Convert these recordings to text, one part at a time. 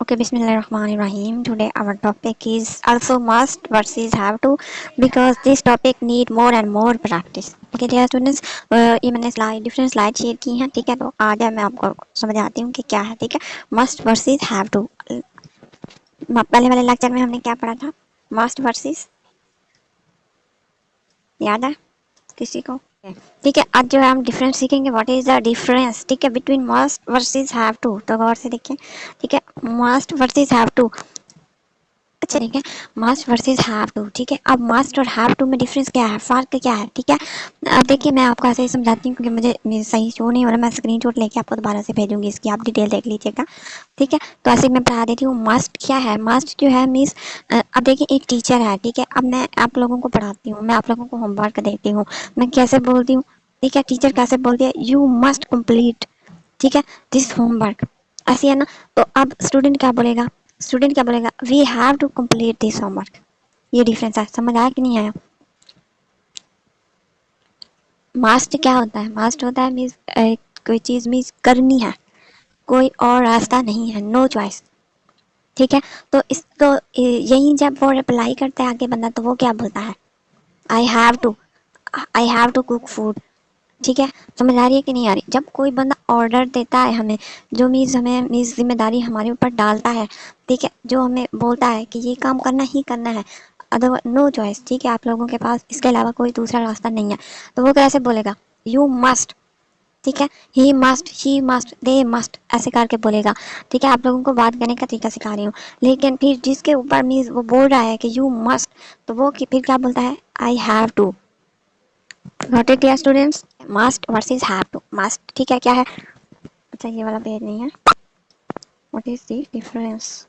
Okay, Bismillahirrahmanirrahim. Today our topic is also must versus have to because this topic need more and more practice. Okay, dear students, ये मैंने slide different slide share की हैं, ठीक है। तो आज मैं आपको समझाती हूँ कि क्या है, ठीक है। Must versus have to. पहले वाले लेक्चर में हमने क्या पढ़ा था? मस्ट वर्सेस, याद है किसी को? ठीक है, आज जो है हम डिफरेंस सीखेंगे। व्हाट इज द डिफरेंस, ठीक है, between must versus have to. तो गौर से देखिए, ठीक है। मस्ट वर्सेस हैव टू, अच्छा ठीक है। मस्ट वर्सेस हैव टू, ठीक है। अब मस्ट और हैव टू में डिफरेंस क्या है, फर्क क्या है, ठीक है। अब देखिए मैं आपको ऐसे ही समझाती हूँ क्योंकि मुझे सही शो नहीं हो रहा। मैं स्क्रीनशॉट लेके आपको दोबारा से भेजूंगी इसकी, आप डिटेल देख लीजिएगा, ठीक है। तो ऐसे मैं पढ़ा देती हूँ। मस्ट क्या है? मस्ट जो है मीन्स, अब देखिए एक टीचर है, ठीक है। अब मैं आप लोगों को पढ़ाती हूँ, मैं आप लोगों को होमवर्क देती हूँ, मैं कैसे बोलती हूँ, ठीक है। टीचर कैसे बोलती है? यू मस्ट कंप्लीट, ठीक है, दिस होमवर्क, ऐसी है ना। तो अब स्टूडेंट क्या बोलेगा? स्टूडेंट क्या बोलेगा? We have to complete this homework. ये डिफरेंस है, समझ आया कि नहीं आया? मास्ट क्या होता है? मास्ट होता है मीन्स कोई चीज मीन्स करनी है, कोई और रास्ता नहीं है, नो चॉइस, ठीक है। तो इसको यही जब वो रिप्लाई करता है आगे बंदा, तो वो क्या बोलता है? I have to, I have to cook food, ठीक है। समझ आ रही है कि नहीं आ रही? जब कोई बंदा ऑर्डर देता है हमें, जो मीन्स हमें मीन्स जिम्मेदारी हमारे ऊपर डालता है, ठीक है, जो हमें बोलता है कि ये काम करना ही करना है, अदर नो चॉइस, ठीक है, आप लोगों के पास इसके अलावा कोई दूसरा रास्ता नहीं है, तो वो कैसे बोलेगा? यू मस्ट, ठीक है। He must, she must, they must, ऐसे करके बोलेगा, ठीक है। आप लोगों को बात करने का तरीका सिखा रही हूँ। लेकिन फिर जिसके ऊपर मीन्स वो बोल रहा है कि यू मस्ट, तो वो फिर क्या बोलता है? I have to. Note it dear students, must versus have to. Must, ठीक है, क्या है? अच्छा ये वाला पेज नहीं है। What is the difference?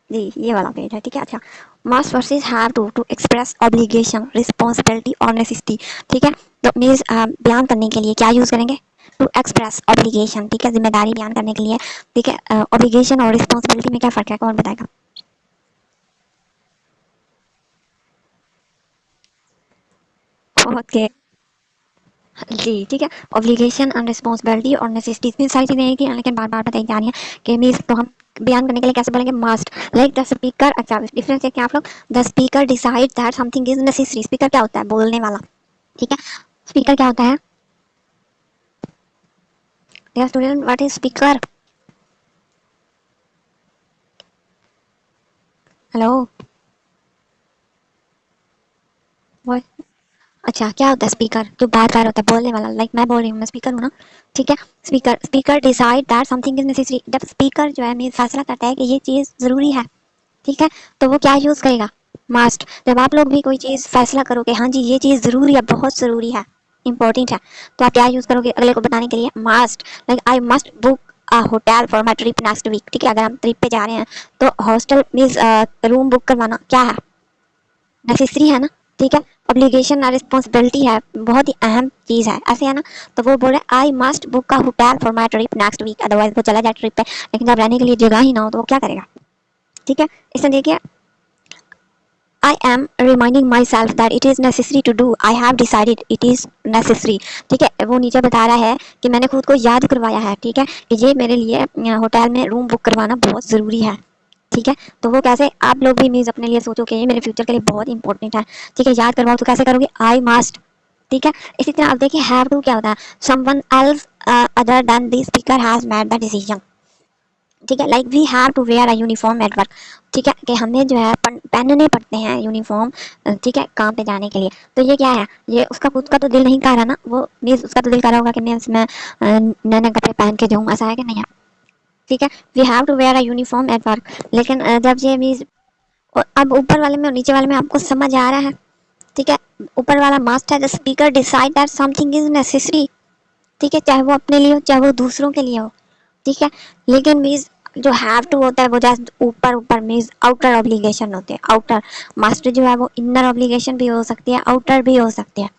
जी ये वाला पेज है, ठीक है। अच्छा, must versus have to express obligation, responsibility और नेसेसिटी, ठीक है। तो मीन्स बयान करने के लिए क्या यूज करेंगे? टू एक्सप्रेस ऑब्लिगेशन, ठीक है, जिम्मेदारी बयान करने के लिए, ठीक है। ऑब्लिगेशन और रिस्पॉन्सिबिलिटी में क्या फर्क है, कौन बताएगा? ओके, जी ठीक है। ऑब्लिगेशन एंड रिस्पॉन्सिबिलिटी और नेसेसिटी, इतनी सारी चीजें हैं कि लेकिन बार बार बताई जा रही है कि मीन्स, तो हम बयान करने के लिए कैसे बोलेंगे? Must, like the speaker. अच्छा डिफरेंस है क्या आप लोग? The speaker decide that something is necessary. Speaker क्या होता है? बोलने वाला, ठीक है। स्पीकर क्या होता है? Dear student, what is speaker? Hello, अच्छा क्या होता है स्पीकर? जो बार बार होता है, बोलने वाला, लाइक मैं बोल रही हूँ, मैं स्पीकर हूँ ना, ठीक है। Speaker, speaker decide that something is necessary. जब स्पीकर जो है मीन्स फैसला करता है कि ये चीज जरूरी है, ठीक है, तो वो क्या यूज करेगा? मस्ट। जब आप लोग भी कोई चीज फैसला करोगे, हाँ जी ये चीज जरूरी है, बहुत जरूरी है, इंपॉर्टेंट है, तो आप क्या यूज करोगे अगले को बताने के लिए? Must, like I must book a hotel for my trip next week, ठीक है। अगर हम ट्रिप पे जा रहे हैं तो हॉस्टल मीन्स रूम बुक करवाना क्या है? नेसेसरी है ना, ठीक है। ऑब्लिगेशन और रिस्पॉन्सिबिलिटी है, बहुत ही अहम चीज है, ऐसे है ना। तो वो बोल रहे I must book a hotel for my trip next week, otherwise वो चला जाए ट्रिप पे, लेकिन जब रहने के लिए जगह ही ना हो तो वो क्या करेगा, ठीक है। इसमें देखिए, I am reminding myself that it is necessary to do. I have decided it is necessary. ठीक है, वो नीचे बता रहा है कि मैंने खुद को याद करवाया है, ठीक है, कि ये मेरे लिए होटल में रूम बुक करवाना बहुत ज़रूरी है, ठीक है। तो वो कैसे आप लोग भी मीन्स अपने लिए सोचो कि ये मेरे फ्यूचर के लिए बहुत इंपॉर्टेंट है, ठीक है, याद करवाओ। तो कैसे करोगे? आई मस्ट, ठीक है। इसी तरह अब देखिए हैव टू क्या होता है? Someone else other than the speaker has made the decision, ठीक है। Like we have to wear a uniform at work, ठीक है, कि हमें जो है पहनने पड़ते हैं यूनिफॉर्म, ठीक है, काम पे जाने के लिए। तो ये क्या है? ये उसका खुद का तो दिल नहीं कर रहा ना, वो मीन्स उसका तो दिल कर रहा होगा कि मैं इसमें नए नए कपड़े पहन के जाऊँ, ऐसा है कि नहीं है, ठीक है। We have to wear a uniform at work. लेकिन जब ये मीन्स, अब ऊपर वाले में और नीचे वाले में आपको समझ आ रहा है, ठीक है। ऊपर वाला मस्ट है, the speaker decide that something is necessary, ठीक है, चाहे वो अपने लिए हो चाहे वो दूसरों के लिए हो, ठीक है। लेकिन मीन्स जो हैव टू होता है वो जस्ट ऊपर ऊपर मीन्स आउटर ऑब्लिगेशन होते हैं, आउटर। मास्टर जो है वो इनर ऑब्लिगेशन भी हो सकती है, आउटर भी हो सकती है,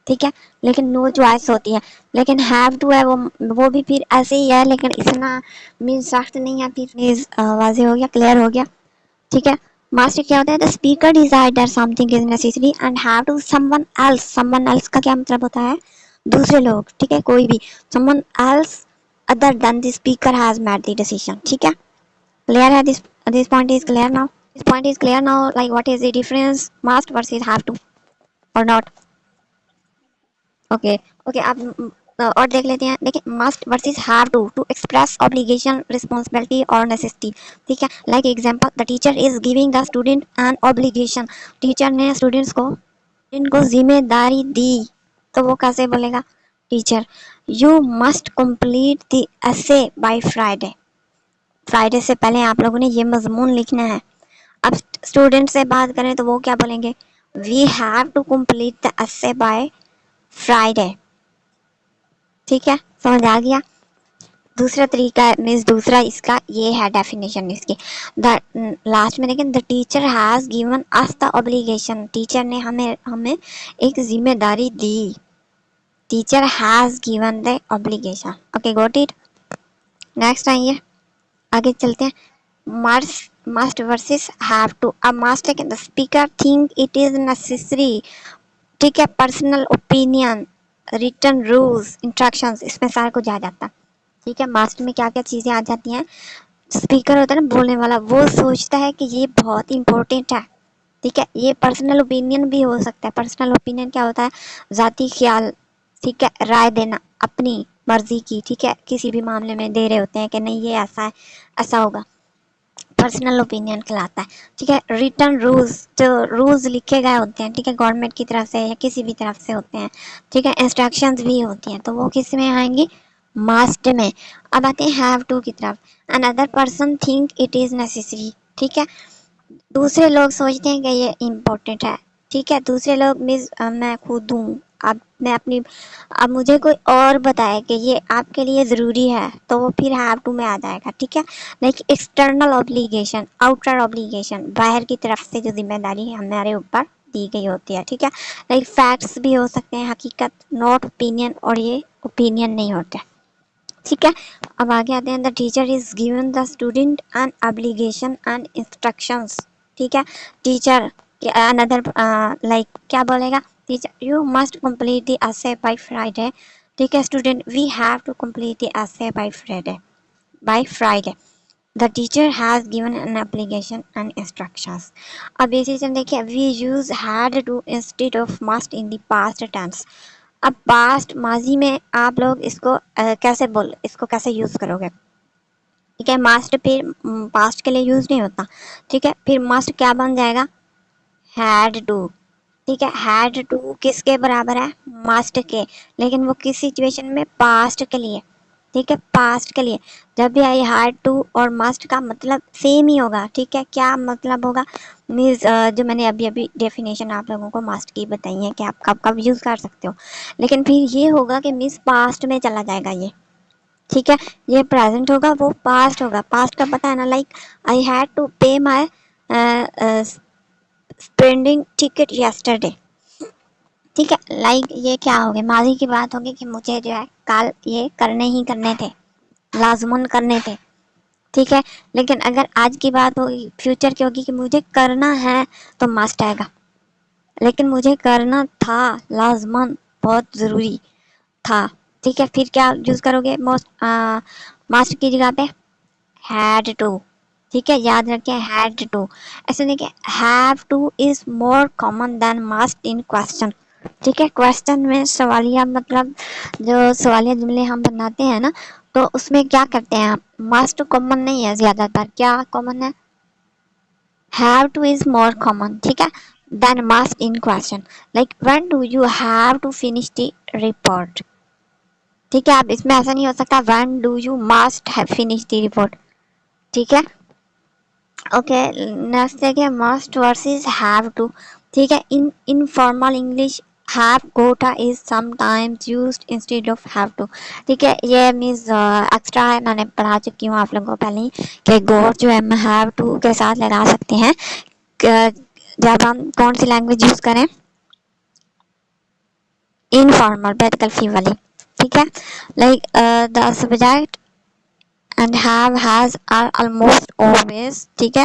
ठीक है, लेकिन नो चॉइस होती है। लेकिन हैव टू है वो भी फिर ऐसे ही है, लेकिन इतना मीन्स सख्त नहीं है, फिर मीन्स वाजे हो गया, क्लियर हो गया, ठीक है। मास्टर क्या होता है? The speaker decide that something is necessary and have to someone else. Someone else का क्या मतलब होता है? दूसरे लोग, ठीक है, कोई भी, someone else other than the speaker has made the decision. ठीक है, clear है? This point is clear now. This point is clear now. Like what is the difference must versus have to or not? Okay okay, आप और देख लेते हैं। देखिए, must versus have to express obligation, responsibility और necessity. ठीक है, like example, the teacher is giving the student an obligation. Teacher ने स्टूडेंट्स को इनको जिम्मेदारी दी, तो वो कैसे बोलेगा? Teacher, you must complete the essay by Friday. Friday से पहले आप लोगों ने ये मजमून लिखना है। अब स्टूडेंट से बात करें तो वो क्या बोलेंगे? We have to complete the essay by Friday. ठीक है, समझ आ गया? दूसरा तरीका मीन्स दूसरा इसका ये है डेफिनेशन इसकी। द लास्ट में देखें, the teacher has given us the obligation. Teacher ने हमें एक जिम्मेदारी दी। Teacher has given the obligation. Okay, got it? Next आइए, आगे चलते हैं। Must versus have to. अब मस्ट है, the speaker think it is necessary. ठीक है, personal opinion, written rules, instructions, इसमें सारा कुछ आ जाता है। ठीक है, मस्ट में क्या क्या चीज़ें आ जाती हैं? स्पीकर होता है ना, बोलने वाला, वो सोचता है कि ये बहुत इंपॉर्टेंट है। ठीक है, ये पर्सनल ओपिनियन भी हो सकता है। पर्सनल ओपिनियन क्या होता है? ज़ाती ख्याल। ठीक है, राय देना अपनी मर्जी की। ठीक है, किसी भी मामले में दे रहे होते हैं कि नहीं ये ऐसा है, ऐसा होगा, पर्सनल ओपिनियन कहलाता है। ठीक है, रिटर्न रूल्स, जो रूल्स लिखे गए होते हैं, ठीक है, गवर्नमेंट की तरफ से या किसी भी तरफ से होते हैं। ठीक है, इंस्ट्रक्शंस भी होती हैं, तो वो किस में आएंगी? मस्ट में। अब आते हैं हैव टू की तरफ। Another person think it is necessary. ठीक है, दूसरे लोग सोचते हैं कि ये इम्पोर्टेंट है। ठीक है, दूसरे लोग मीन्स मैं खुद हूँ, अब मैं अपनी, अब मुझे कोई और बताए कि ये आपके लिए ज़रूरी है, तो वो फिर हैव टू में आ जाएगा। ठीक है, like external obligation, outer obligation, बाहर की तरफ से जो जिम्मेदारी हमारे ऊपर दी गई होती है। ठीक है, लाइक फैक्ट्स भी हो सकते हैं, हकीकत, नॉट ओपिनियन, और ये ओपिनियन नहीं होते। ठीक है, अब आगे आते हैं। The teacher is given the student an obligation and instructions. ठीक है, टीचर अनदर लाइक क्या बोलेगा? Teacher, you must complete the essay by Friday. ठीक है, student, we have to complete the essay by Friday. The teacher has given an application and instructions. अब ये चीज़ देखिए, we use had to instead of must in the past tense. अब past माजी में आप लोग इसको इसको कैसे यूज करोगे? ठीक है, मस्ट फिर पास्ट के लिए यूज नहीं होता। ठीक है, फिर मस्ट क्या बन जाएगा? Had to. ठीक है, हैड टू किसके बराबर है? मस्ट के, लेकिन वो किस सिचुएशन में? पास्ट के लिए। ठीक है, पास्ट के लिए जब भी आई हैड टू और मस्ट का मतलब सेम ही होगा। ठीक है, क्या मतलब होगा? मीन्स जो मैंने अभी अभी डेफिनेशन आप लोगों को मस्ट की बताई है कि आप कब कब यूज़ कर सकते हो, लेकिन फिर ये होगा कि मीन्स पास्ट में चला जाएगा ये। ठीक है, ये प्रेजेंट होगा, वो पास्ट होगा। पास्ट का पता है ना, like I had to pay my spending ticket yesterday. ठीक है, लाइक ये क्या हो गया? माजी की बात होगी कि मुझे जो है कल ये करने ही करने थे, लाजमन करने थे। ठीक है, लेकिन अगर आज की बात होगी, फ्यूचर की होगी कि मुझे करना है, तो मस्ट आएगा। लेकिन मुझे करना था, लाजमन, बहुत ज़रूरी था। ठीक है, फिर क्या यूज़ करोगे? मस्ट की जगह पे हैड टू। ठीक है, याद रखें, हैड टू। ऐसे देखिए, have to is more common than must in question. ठीक है, क्वेश्चन में सवालिया मतलब जो सवालिया जुमले हम बनाते हैं ना, तो उसमें क्या करते हैं? मस्ट कॉमन नहीं है, ज्यादातर क्या कॉमन है? Have to is more common. ठीक है, then must in question, like when do you have to finish the report. ठीक है, अब इसमें ऐसा नहीं हो सकता when do you must have finish the report. ठीक है, ओके, नेक्स्ट देखिए, मस्ट वर्सेस हैव टू। ठीक है, in informal English have gotta is sometimes used instead of have to. ठीक है, ये मीन्स एक्स्ट्रा है, मैंने पढ़ा चुकी हूँ आप लोगों को पहले ही कि गोट जो है हम हैव टू के साथ लगा सकते हैं जब हम कौन सी लैंग्वेज यूज करें? इनफॉर्मल, प्रैक्टिकल फी वाली। ठीक है, like the subject and have has are almost always, ठीक है,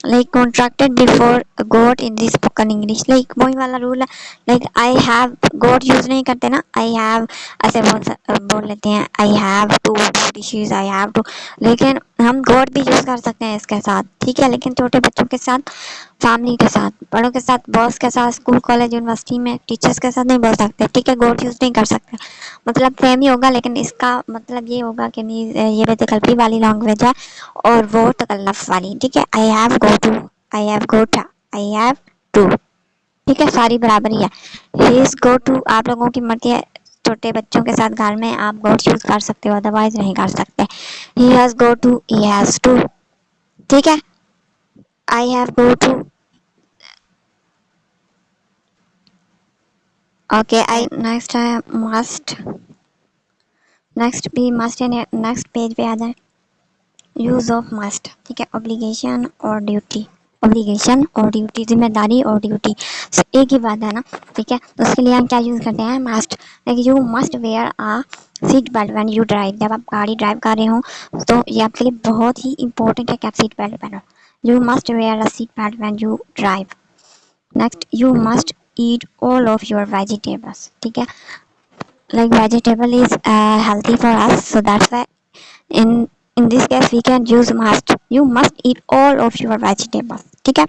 like contracted before got in the spoken English। like वही वाला रूल है, like I have got use नहीं करते ना, I have ऐसे बोल लेते हैं, I have to species I have to, लेकिन हम गॉड भी यूज कर सकते हैं इसके साथ, ठीक है। लेकिन छोटे बच्चों के साथ, फैमिली के साथ, बड़ों के साथ, बॉस के साथ, स्कूल कॉलेज यूनिवर्सिटी में टीचर्स के साथ नहीं बोल सकते, ठीक है। गॉड यूज नहीं कर सकते, मतलब सेम ही होगा, लेकिन इसका मतलब ये होगा कि ये बेतकल्पी वाली लैंग्वेज है और वो तकल्लुफ वाली, ठीक है। I have go to, I have got, I have to, ठीक है, सारी बराबरी है। ही इज गो टू आप लोगों की मर्जी है, छोटे बच्चों के साथ घर में आप गोट यूज कर सकते हो, अदरवाइज नहीं कर सकते। He has go to, he has to, ठीक है। I have go to, okay. I next है मस्ट, नेक्स्ट भी मस्ट है, नेक्स्ट पेज पे आ जाए। यूज ऑफ मस्ट, ठीक है, ऑब्लिगेशन और ड्यूटी, ऑब्लिगेशन और ड्यूटी, जिम्मेदारी और ड्यूटी एक ही बात है ना, ठीक है। तो उसके लिए हम क्या यूज करते हैं, must. Like you must wear a seat belt when you drive, जब आप गाड़ी ड्राइव कर रहे हो तो ये आपके लिए बहुत ही इंपॉर्टेंट है कि आप सीट बेल्ट पहनो। You must where a seat belt when you drive. Next, you must eat all of your vegetables, ठीक है। Like vegetable is healthy for us, so that's why in this case we can use must, you must eat all of your vegetables, ठीक है।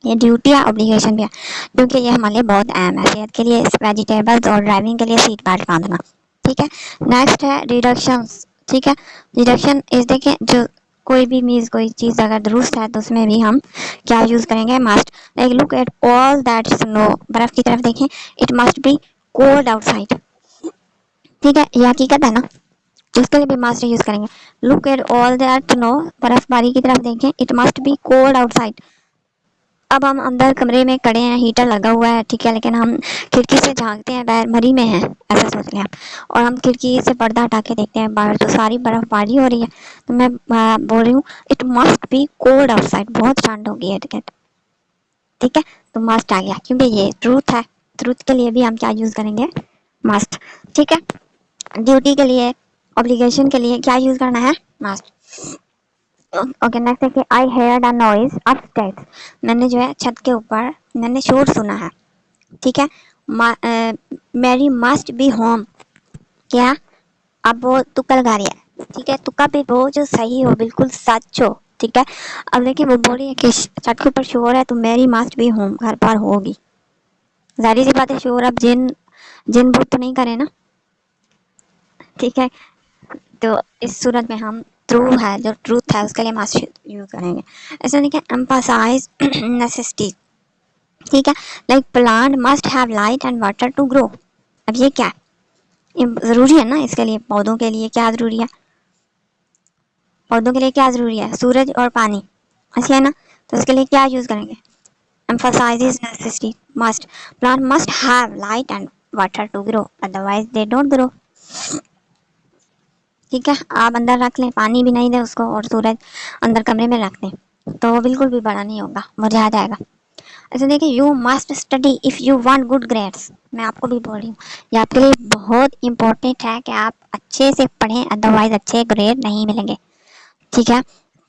ये duty है, obligation भी है, क्योंकि ये हमारे लिए बहुत अहम है, सेहत के लिए वेजिटेबल्स और ड्राइविंग के लिए सीट बेल्ट बांधना, ठीक है। नेक्स्ट है डिडक्शंस, ठीक है। डिडक्शन इस देखें, जो कोई भी मीन्स कोई चीज़ अगर दुरुस्त है तो उसमें भी हम क्या यूज़ करेंगे, must. Like look at all that snow, बर्फ की तरफ देखें, it must be cold outside, ठीक है, ये हकीकत है ना, उसके लिए भी मस्ट यूज करेंगे। Look at all that no, बर्फबारी की तरफ देखें, it must be cold outside. अब हम अंदर कमरे में खड़े हैं, हीटर लगा हुआ है, ठीक है, लेकिन हम खिड़की से झांकते हैं, बाहर मरी में है, ऐसा सोच लें आप, और हम खिड़की से पर्दा हटा के देखते हैं बाहर तो सारी बर्फबारी हो रही है। तो मैं बोल रही हूँ it must be cold outside, बहुत ठंड होगी है, ठीक है। तो मस्ट आ गया, क्योंकि ये ट्रूथ है, ट्रूथ के लिए भी हम क्या यूज करेंगे, मस्ट, ठीक है। ड्यूटी के लिए, ऑब्लिगेशन के लिए क्या यूज करना है, मस्ट। ओके, नेक्स्ट है कि आई हेयर्ड अ नॉइज अपस्टेयर्स, मैंने जो है छत के ऊपर मैंने शोर सुना है, ठीक है। मैरी मस्ट बी होम, क्या, अब वो तुक्का लगा रही है, ठीक है, तुक्का भी वो जो सही हो, बिल्कुल सच हो, ठीक है। अब देखिए वो बोल रही है कि छत के ऊपर शोर है तो मैरी मस्ट बी होम, घर पर होगी, जाहिर सी बात है शोर अब जिन जिन भूत तो नहीं करे ना, ठीक है। तो इस सूरत में हम ट्रू है, जो ट्रूथ है उसके लिए मस्ट यूज करेंगे। ऐसा नहीं कि एम्फसाइज नेसेसिटी, ठीक है। Like plant must have light and water to grow, अब ये क्या है, ये जरूरी है ना, इसके लिए पौधों के लिए क्या जरूरी है, पौधों के लिए क्या जरूरी है, सूरज और पानी, ऐसे है ना। तो इसके लिए क्या यूज करेंगे, emphasizes necessity, must, plant must have light and water to grow, otherwise they don't grow, ठीक है। आप अंदर रख लें, पानी भी नहीं दे उसको और सूरज अंदर कमरे में रख दें तो वो बिल्कुल भी बड़ा नहीं होगा, मुरझा जाएगा। ऐसे देखिए, you must study if you want good grades, मैं आपको भी बोल रही हूँ, ये आपके लिए बहुत इंपॉर्टेंट है कि आप अच्छे से पढ़ें, अदरवाइज अच्छे ग्रेड नहीं मिलेंगे, ठीक है,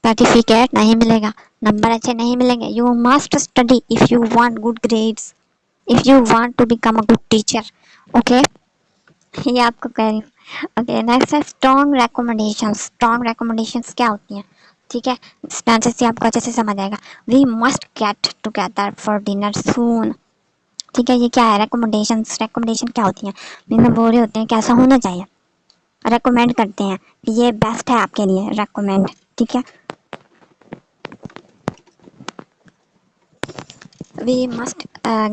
सर्टिफिकेट नहीं मिलेगा, नंबर अच्छे नहीं मिलेंगे। You must study if you want good grades, if you want to become a good teacher, okay, ये आपको कह रही हूँ। ओके, नेक्स्ट है स्ट्रॉन्ग रिकमेंडेशंस, स्ट्रॉन्ग रिकमेंडेशंस क्या होती हैं, ठीक है, स्टेंसेस से आपको अच्छे से समझ आएगा। We must get together for dinner soon, ठीक है, ये क्या है, रिकमेंडेशंस, रिकमेंडेशन क्या होती हैं, में बोल रहे होते हैं कैसा होना चाहिए, रेकमेंड करते हैं कि ये बेस्ट है आपके लिए, रेकमेंड, ठीक है। We must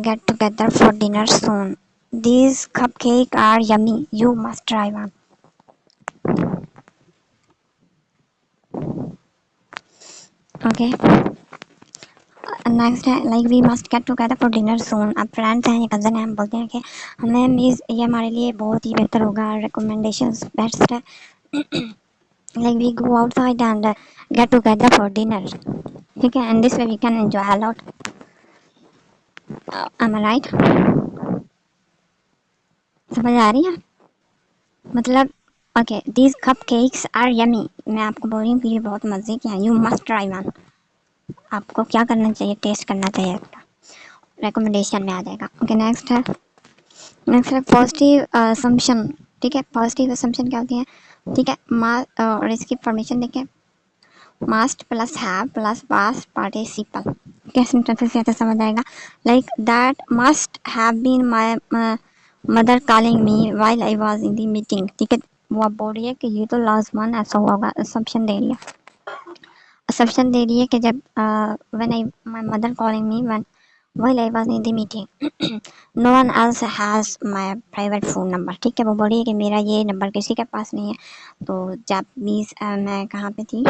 get together for dinner soon. These cupcakes are yummy. You must try one. Okay. Next है like we must get together for dinner soon, अब फ्रेंड्स हैं, ये कज़न है, हम बोलते हैं कि हमें मीन्स ये हमारे लिए बहुत ही बेहतर होगा, रिकमेंडेशंस बेस्ट है, like we go outside and get together for dinner, ठीक है, and this way we can enjoy a lot, am I right, समझ आ रही है, मतलब okay, these cupcakes are yummy, मैं आपको बोल रही हूँ कि ये बहुत मज़े के हैं, यू मस्ट ट्राई वन, आपको क्या करना चाहिए, टेस्ट करना चाहिए, रिकमेंडेशन में आ जाएगा। ओके, नेक्स्ट है पॉजिटिव असम्पशन, ठीक है, पॉजिटिव असम्पशन क्या होती है, ठीक है। और इसकी परमिशन देखें, must plus have plus past participle, क्या सेंटेंस से समझ आएगा। Like that must have been my mother calling me while I was in the meeting. ठीक है, वो आप बोल रही है कि ये तो लास्ट वन ऐसा होगा, असम्पशन दे रही है। असम्पशन दे रही है कि जब when I my mother calling me when while I was in the meeting no one else has my private phone number। ठीक है, वो बोली कि मेरा ये नंबर किसी के पास नहीं है। तो जब मीस मैं कहाँ पे थी,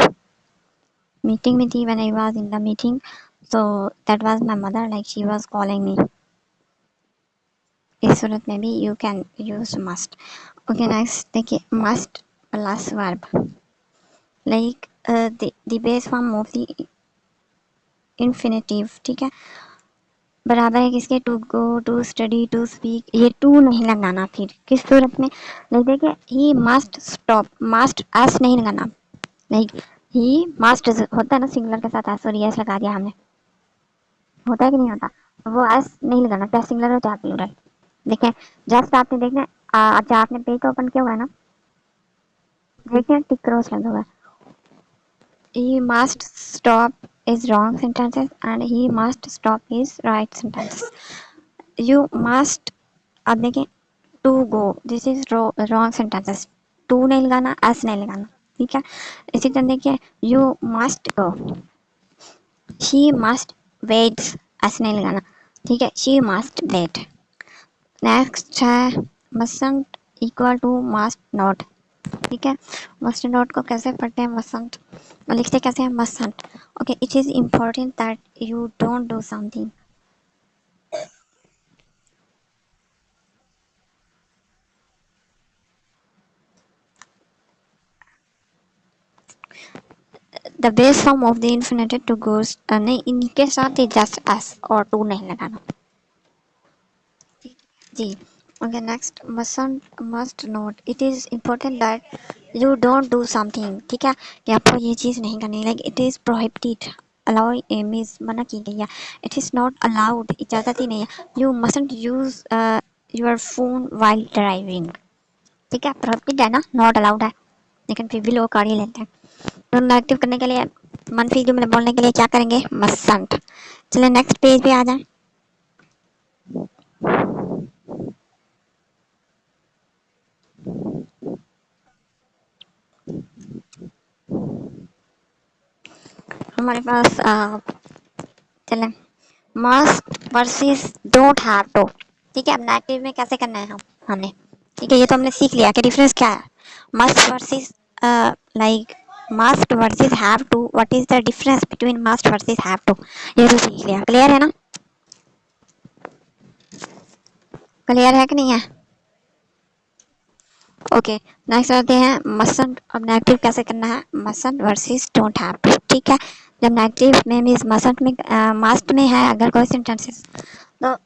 मीटिंग में थी, when I was in the meeting, so that was my mother, like she was calling me। इस सूरत में भी you can use must। Okay next देखिए, must plus verb, like the base form of the infinitive। ठीक है, बराबर है किसके, to go, to study, to speak. ये टू नहीं लगाना, फिर किस सूरत में, लाइक देखिए he must stop, must s नहीं लगाना। लाइक ही मस्ट होता है ना सिंगुलर के साथ एस, और एस लगा दिया हमने, होता है कि नहीं होता, तो वो एस नहीं लगाना, चाहे सिंगुलर हो चाहे प्लूरल। देखिए जस्ट आपने देखना, अच्छा आपने पेज ओपन किया हुआ है ना, देखिए टिक क्रॉस लगा हुआ है। he must stop is wrong sentences and he must stop is right sentences। you must, अब देखें to go, this is wrong sentences, to नहीं लगाना, एस नहीं लगाना। ठीक है, इसी तरह देखिए you must go, she must wait, s नहीं लगाना। ठीक है, शी मस्ट वेट। नेक्स्ट है must equal to must not. ठीक है, मस्ट नॉट को कैसे पढ़ते हैं, मसंट लिखते कैसे हैं, mustn't. Okay, it is important that you don't do something. The base form of the infinitive to goes, नहीं इनके साथ ही जस्ट एस और टू नहीं लगाना। जी okay next, must not, it is important that you don't do something. ठीक है, कि आपको ये चीज़ नहीं करनी, like it is prohibited, allow means मना की गई है, इट इज़ नॉट अलाउड इजाज़त ही नहीं है। You mustn't use your phone while driving. ठीक है, प्रोहिबिटेड है ना, नॉट अलाउड है, लेकिन फिर भी लोग कर ही लेते हैं। तो नेगेटिव करने के लिए, मनफी जुमले बोलने के लिए क्या करेंगे, मसंट। चलिए नेक्स्ट पेज पे आ जाए। हमारे पास चले must versus don't have to. ठीक है, अब नेगेटिव में कैसे करना है हमने, ठीक है, ये तो हमने सीख लिया कि डिफरेंस क्या है, must versus, like must versus have to, what is the difference between must versus have to, ये तो सीख लिया। क्लियर है ना, क्लियर है कि नहीं है। ओके नेक्स्ट आते हैं मसंट। अब नेगेटिव कैसे करना है, मसंट वर्सेस डोंट हैव टू। ठीक है, जब नेगेटिव में मीन्स मसंट में, मस्ट में है अगर कोई सेंटेंसेस, तो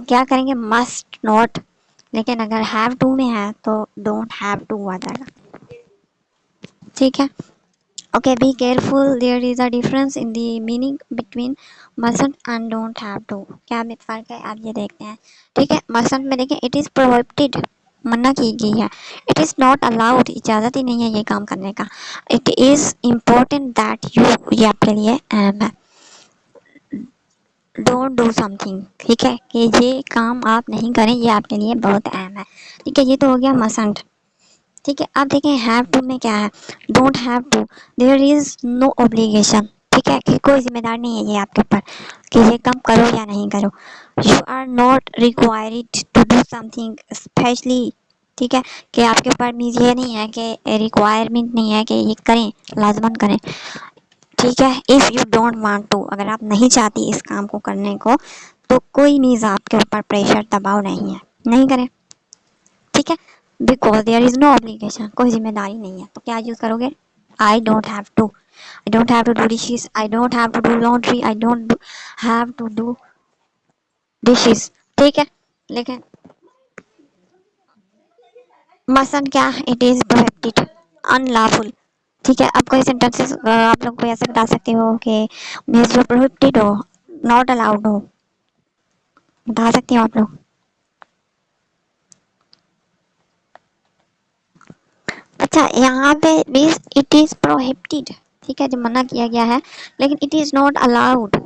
क्या करेंगे, मस्ट नॉट। लेकिन अगर हैव टू में है तो डोंट हैव टू आ जाएगा। ठीक है, okay be careful, there is a difference in the meaning between mustn't and don't have to. क्या में फर्क है आप ये देखते हैं। ठीक है, मसंट में देखें इट इज प्रोहिबिटेड, मना की गई है, इट इज नॉट अलाउड, इजाजत ही नहीं है ये काम करने का, it is important that you, ये आपके लिए अहम है, डोंट डू समथिंग। ठीक है, कि ये काम आप नहीं करें, ये आपके लिए बहुत अहम है। ठीक है, ये तो हो गया मसंट। ठीक है, अब देखें हैव टू में क्या है, don't have to, there is no obligation. ठीक है, कि कोई जिम्मेदार नहीं है ये आपके ऊपर कि ये काम करो या नहीं करो, you are not required to do something specially. ठीक है, कि आपके ऊपर मीन्स ये नहीं है कि रिक्वायरमेंट नहीं है कि ये करें, लाजमन करें। ठीक है, if you don't want to, अगर आप नहीं चाहती इस काम को करने को, तो कोई मीन्स आपके ऊपर प्रेशर दबाव नहीं है, नहीं करें। ठीक है, because there is no obligation, कोई जिम्मेदारी नहीं है, तो क्या यूज करोगे, I don't have to, I don't have to do dishes, I don't have to do laundry, I don't have to do dishes. ठीक है, लेकिन मसन क्या, इट इज प्रोहिबिटेड, अनलॉफुल। ठीक है, अब कोई सेंटेंसेस आप लोग को ऐसे बता सकते हो कि मीन्स जो प्रोहिबिटेड हो, नॉट अलाउड हो, बता सकते हो आप लोग। अच्छा, यहाँ पे मीन्स इट इज प्रोहिबिटेड, ठीक है, जो मना किया गया है, लेकिन इट इज नॉट अलाउड,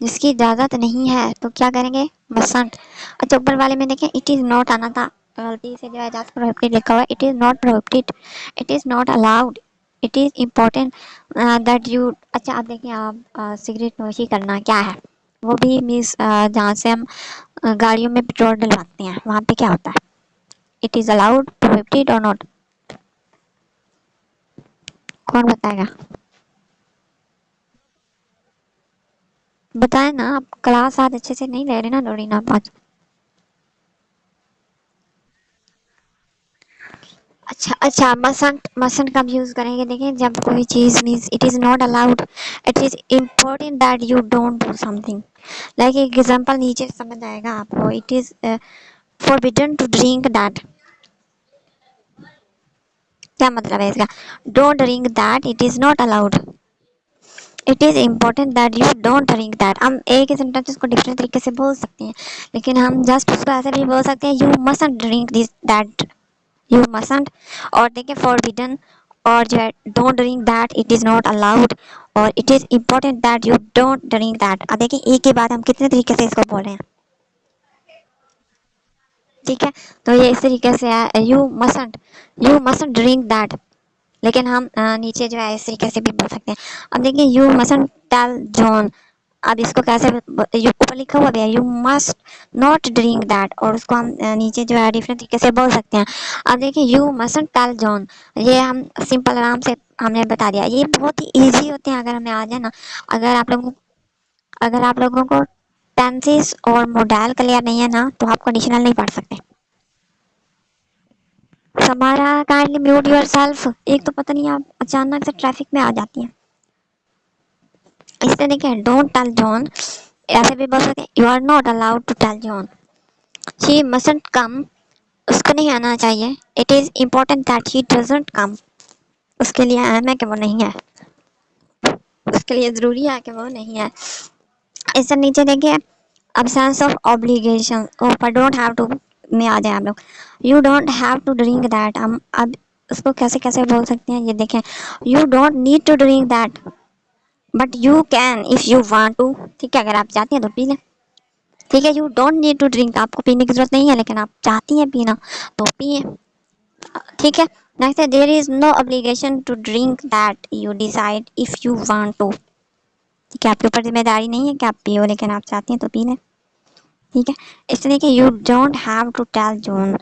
जिसकी इजाजत नहीं है तो क्या करेंगे, मसंट। अच्छा, ऊपर वाले में देखें इट इज नॉट आना था, गलती से जो है इजाजत प्रोहिबिटेड लिखा हुआ है, it is not prohibited, it is not allowed, it is important that you. अच्छा, आप देखें, आप सिगरेट नोशी करना क्या है, वो भी मीन्स जहाँ से हम गाड़ियों में पेट्रोल डलवाते हैं वहाँ पे क्या होता है, इट इज अलाउड, प्रोहिबिटेड और नॉट, कौन बताएगा, बताए ना, आप क्लास आज अच्छे से नहीं ले रहे ना, लोड़ी ना आज। अच्छा अच्छा, मसंट, मसंट कब यूज करेंगे, देखें जब कोई चीज means it is not allowed, it is important that you don't do something, like example नीचे समझ आएगा आपको, it is forbidden to drink that, क्या मतलब है इसका, don't drink that, it is not allowed, it is important that you don't drink that. हम एक ही सेंटेंस को डिफरेंट तरीके से बोल सकते हैं, लेकिन हम जस्ट उसको ऐसे भी बोल सकते हैं, you mustn't drink this that, you mustn't, और देखिए फॉरबिडन, और जो है don't drink that, it is not allowed, और it is important that you don't drink that. अब देखिए एक ही बात हम कितने तरीके से इसको बोल रहे हैं, ठीक है, तो ये इस तरीके से है, यू मसंट ड्रिंक दैट, लेकिन हम नीचे जो है इस तरीके से भी बोल सकते हैं। अब देखिए यू मसंट टेल जॉन, अब इसको कैसे यू ऊपर लिखा हुआ भी है, you must not drink that, और उसको हम नीचे जो है डिफरेंट तरीके से बोल सकते हैं। अब देखिए यू मसंट टेल जॉन, ये हम सिंपल आराम से हमने बता दिया, ये बहुत ही इजी होते हैं अगर हमें आ जाए ना। अगर आप लोगों अगर आप लोगों को टेंसेस और मॉडल क्लियर नहीं है ना, तो आप कंडीशनल नहीं पढ़ सकते। हमारा काइंडली म्यूट योर सेल्फ, एक तो पता नहीं आप अचानक से ट्रैफिक में आ जाती हैं, इससे देखिए डोंट टेल जॉन, ऐसे भी बोल सकते हैं, you are not allowed to tell John, she mustn't come, उसको नहीं आना चाहिए, it is important that she doesn't come, उसके लिए अहम है कि वो नहीं है, उसके लिए जरूरी है कि वो नहीं है। इससे नीचे देखिए absence of obligation, ऊपर डोंट हैव टू में आ जाए आप लोग, you don't have to drink that, हम अब उसको कैसे कैसे बोल सकते हैं, ये देखें, you don't need to drink that but you can if you want to, ठीक है, अगर आप चाहते हैं तो पी लें, ठीक है, you don't need to drink, आपको पीने की जरूरत नहीं है, लेकिन आप चाहती हैं पीना तो पिए, ठीक है। नेक्स्ट है there is no obligation to drink that you decide if you want to, ठीक है, आपके ऊपर जिम्मेदारी नहीं है कि आप पियो, लेकिन आप चाहती हैं तो पी लें, ठीक है। इस तरह के you don't have to tell John,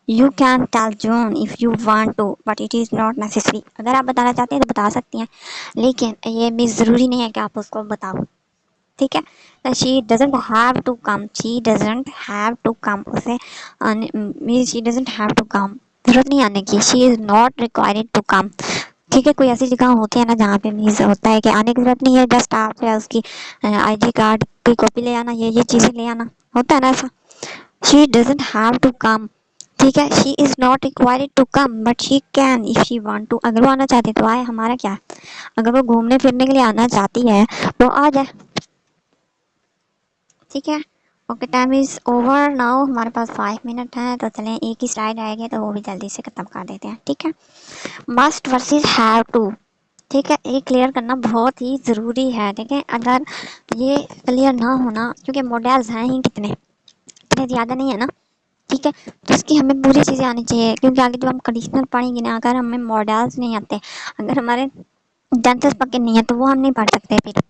you can tell John if you want to but it is not necessary, अगर आप बताना चाहते हैं तो बता सकती हैं, लेकिन ये मीन्स ज़रूरी नहीं है कि आप उसको बताओ, ठीक है। तो she doesn't have to come, she doesn't have to come, उसे means she doesn't have to come, जरूरत नहीं आने की, she is not required to come, ठीक है। कोई ऐसी जगह होती है ना जहाँ पे मीन्स होता है कि आने की जरूरत नहीं है, जस्ट आप या उसकी आईडी कार्ड की कॉपी ले आना, ये चीज़ें ले आना, होता है ना ऐसा, she doesn't have to come, ठीक है, she is not required to come but she can if she want to, अगर वो आना चाहती है तो आए, हमारा क्या है, अगर वो घूमने फिरने के लिए आना चाहती है तो आ जाए, ठीक है। Okay, time is over now, हमारे पास 5 मिनट हैं, तो चलें एक ही स्लाइड आएगी तो वो भी जल्दी से खत्म कर देते हैं, ठीक है। मस्ट वर्सेस हैव टू, ठीक है, ये क्लियर करना बहुत ही ज़रूरी है, ठीक है, अगर ये क्लियर ना होना, क्योंकि मॉडल्स हैं ही कितने, इतने ज़्यादा नहीं है ना, ठीक है, तो इसकी हमें पूरी चीज़ें आनी चाहिए, क्योंकि आगे जब हम कंडीशनल पढ़ेंगे ना, अगर हमें मॉडल्स नहीं आते, अगर हमारे टेंसेस पक्के नहीं है तो वो हम नहीं पढ़ सकते फिर,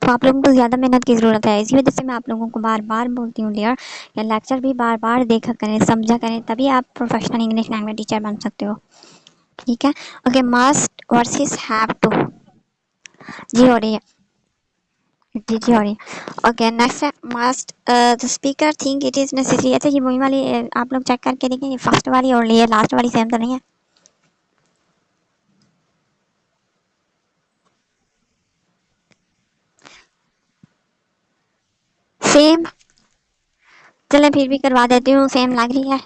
तो आप लोगों को ज़्यादा मेहनत की ज़रूरत है, इसी वजह से मैं आप लोगों को बार बार बोलती हूँ डियर, या लेक्चर भी बार बार देखा करें, समझा करें, तभी आप प्रोफेशनल इंग्लिश लैंग्वेज टीचर बन सकते हो, ठीक है। Okay, must versus have to, जी हो रही है, जी हो रही है। ओके, नेक्स्ट है must the speaker think it is necessary, अच्छा ये वही वाली आप लोग चेक करके देखें, ये फर्स्ट वाली और ये लास्ट वाली सेम तो नहीं है, सेम, चलें फिर भी करवा देती हूँ, सेम लग रही है,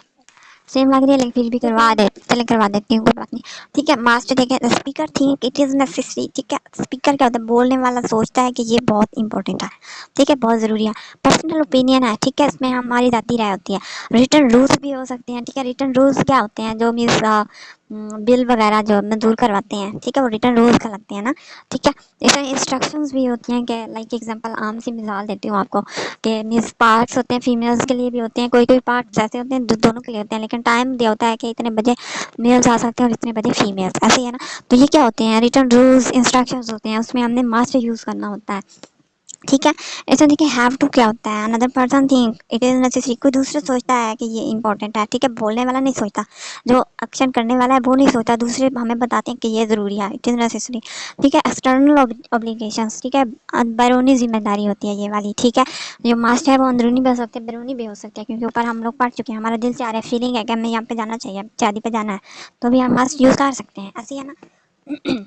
सेम लग रही है, लेकिन फिर भी करवा दे, चले करवा देती हूँ, कोई बात नहीं, ठीक है। मास्टर देखिए the speaker think it is necessary, ठीक है, स्पीकर क्या होता है, बोलने वाला सोचता है कि ये बहुत इंपॉर्टेंट है, ठीक है, बहुत ज़रूरी है, पर्सनल ओपिनियन है, ठीक है, इसमें हमारी जाती राय होती है, रिटर्न रूल्स भी हो सकते हैं, ठीक है, रिटर्न रूल्स क्या होते हैं, जो मीन्स बिल वगैरह जो मजदूर करवाते हैं, ठीक है, वो रिटर्न रोज कहलाते हैं ना। ठीक है, इसमें इंस्ट्रक्शंस भी होती हैं कि लाइक एग्जांपल आम सी मिसाल देती हूँ आपको कि मीन्स पार्ट्स होते हैं, फीमेल्स के लिए भी होते हैं, कोई कोई पार्ट्स ऐसे होते हैं दोनों के लिए होते हैं, लेकिन टाइम दिया होता है कि इतने बजे मेल्स आ सकते हैं और इतने बजे फीमेल्स, ऐसे ही है ना। तो ये क्या होते हैं, रिटर्न रूल्स इंस्ट्रक्शंस होते हैं, उसमें हमने मास्ट यूज करना होता है। ठीक है, ऐसा देखिए हैव टू क्या होता है, another person think it is necessary, कोई दूसरा सोचता है कि ये इंपॉर्टेंट है। ठीक है, बोलने वाला नहीं सोचता, जो एक्शन करने वाला है वो नहीं सोचता, दूसरे हमें बताते हैं कि ये जरूरी है, इट इज नेसेसरी। ठीक है, एक्सटर्नल ऑब्लिगेशंस, ठीक है, बैरूनी जिम्मेदारी होती है ये वाली। ठीक है, जो मास्ट है वो अंदरूनी भी हो सकते हैं, बैरूनी भी हो सकते हैं, क्योंकि ऊपर हम लोग पढ़ चुके हैं, हमारा दिल चाह रहा है, फीलिंग है कि हमें यहाँ पे जाना चाहिए, शादी पे जाना है, तो भी हम मास्ट यूज कर सकते हैं, ऐसी है ना।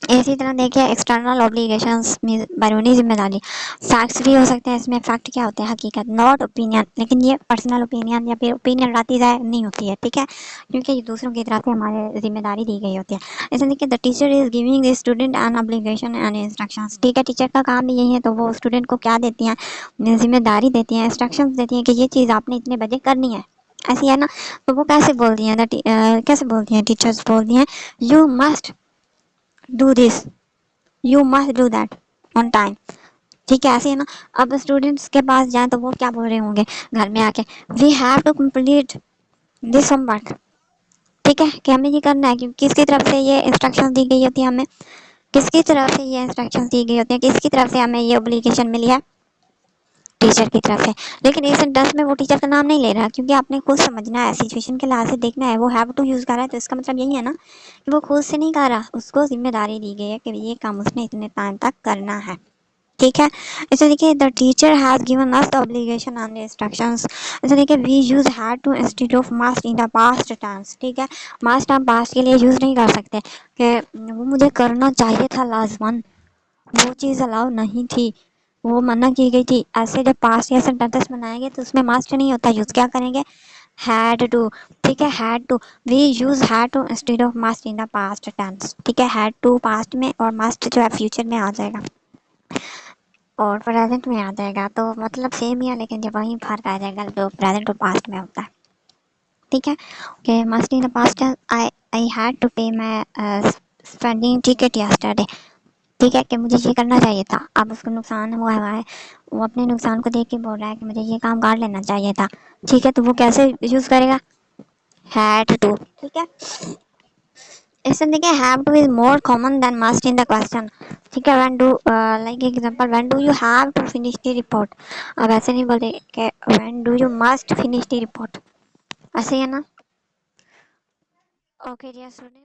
इसी तरह देखिए एक्सटर्नल ऑब्लिगेशंस मीन बैरूनी जिम्मेदारी, फैक्ट्स भी हो सकते हैं इसमें। फैक्ट क्या होते हैं, हकीकत, नॉट ओपिनियन, लेकिन ये पर्सनल ओपिनियन या फिर ओपिनियन लाती जाए नहीं होती है। ठीक है, क्योंकि ये दूसरों की तरफ से हमारे जिम्मेदारी दी गई होती है। ऐसे देखिए the teacher is giving the student an obligation and instructions, ठीक है, टीचर का काम भी यही है, तो वो स्टूडेंट को क्या देती हैं, जिम्मेदारी देती हैं, इंस्ट्रक्शंस देती हैं कि ये चीज़ आपने इतने बजे करनी है, ऐसी है ना। तो वो कैसे बोलती हैं, कैसे बोलती हैं, टीचर्स बोलती हैं you must do this, you must do that on time. ठीक है, ऐसे है ना। अब स्टूडेंट्स के पास जाएं तो वो क्या बोल रहे होंगे घर में आके, we have to complete this homework. ठीक है, कि हमें ये करना है, क्योंकि किसकी तरफ से ये इंस्ट्रक्शंस दी गई होती है हमें, किसकी तरफ से ये इंस्ट्रक्शंस दी गई होती है, किसकी तरफ से हमें ये ऑब्लिगेशन मिली है, टीचर की तरफ से। लेकिन इस सेंटेंस में वो टीचर का नाम नहीं ले रहा, क्योंकि आपने खुद समझना है, सिचुएशन के लिहाज से देखना है, वो हैव टू यूज कर रहा है, तो इसका मतलब यही है ना कि वो खुद से नहीं कर रहा, उसको जिम्मेदारी दी गई है कि ये काम उसने इतने टाइम तक करना है। ठीक है, ऐसे देखिए the teacher has given us the obligation and instructions. ऐसे देखिए we use had to instead of must in the past tense. ठीक है, मस्ट हम पास्ट के लिए यूज नहीं कर सकते कि वो मुझे करना चाहिए था लाजमन, वो चीज़ अलाउ नहीं थी, वो मना की गई थी। ऐसे जब पास्ट या सेंटेंसेस बनाएंगे तो उसमें मस्ट नहीं होता, यूज क्या करेंगे, हैड टू। ठीक है, had to, we use had to instead of must in the past tense. ठीक है, हैड टू पास्ट में और मस्ट जो है फ्यूचर में आ जाएगा और प्रेजेंट में आ जाएगा, तो मतलब सेम ही है, लेकिन जब वही फर्क आ जाएगा जो प्रेजेंट और पास्ट में होता है। ठीक है, okay, must in the past, I I had to pay my spending ticket yesterday. ठीक है, कि मुझे ये करना चाहिए था, अब उसको नुकसान हुआ है, वो अपने नुकसान को देख के बोल रहा है कि मुझे ये काम कर लेना चाहिए था। ठीक है, तो वो कैसे यूज करेगा, हैड टू। ठीक है, इसमें देखिए have to is more common than must in the question. ठीक है, when do, like example when do you have to finish the report, अब ऐसे नहीं बोलते कि when do you must finish the report, ऐसे ही है ना। Okay dear student.